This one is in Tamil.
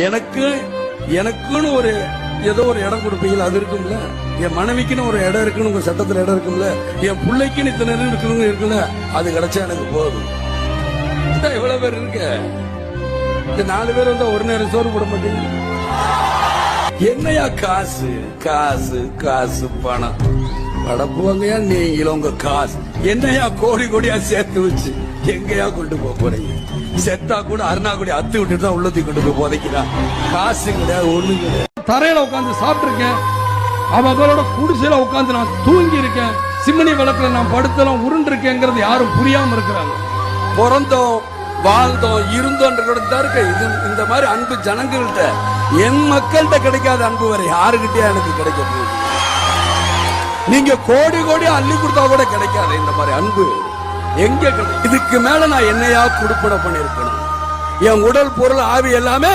எனக்குன்னு ஒரு ஏதோ ஒரு இடம் கொடுப்பீங்களா? அது இருக்கும்ல. என் மனைவிக்குன்னு ஒரு இடம் இருக்குன்னு உங்க சட்டத்துல இடம் இருக்கும்ல. என் பிள்ளைக்குன்னு இத்தனை இருக்கணும் இருக்குல்ல. அது கிடைச்சா எனக்கு போதும். எவ்வளவு பேர் இருக்கு? இந்த 4 பேர் வந்தா ஒரு நேரம் சோறு போட மாட்டீங்க. என்னையா காசு காசு காசு பணம் படப்புவாங்கயா நீங்களும் உங்க காசு என்னையா கோடி கோடியா சேர்த்து வச்சு எங்கயா கொண்டு போறீங்க? செத்தா கூட அருணாக்குடி அத்து விட்டுட்டு தான் உள்ளத்தி கொண்டு போய் புதைக்கிறான். காசு கிடையாது, ஒண்ணு கிடையாது. தரையில உட்காந்து சாப்பிட்டு இருக்கேன். அவங்களோட குடிசையில உட்காந்து நான் தூங்கி இருக்கேன். சிம்னி விளக்குல நான் படுத்தலாம் உருண்டு இருக்கேங்கிறது யாரும் புரியாம இருக்கிறாங்க. பிறந்தோம் வாழ்ந்தோம் இருந்தோன்ற இது இந்த மாதிரி அன்பு ஜனங்கள்கிட்ட என் மக்கள்கிட்ட கிடைக்காத அன்பு வரை யாருகிட்டயா எனக்கு கிடைக்க போகுது? நீங்க கோடி கோடி அள்ளி கொடுத்தா கூட கிடைக்காது இந்த மாதிரி அன்பு. எங்க இதுக்கு மேல நான் என்னையா குடுப்பட பண்ணிருக்கணும்? என் உடல் பொருள் ஆவி எல்லாமே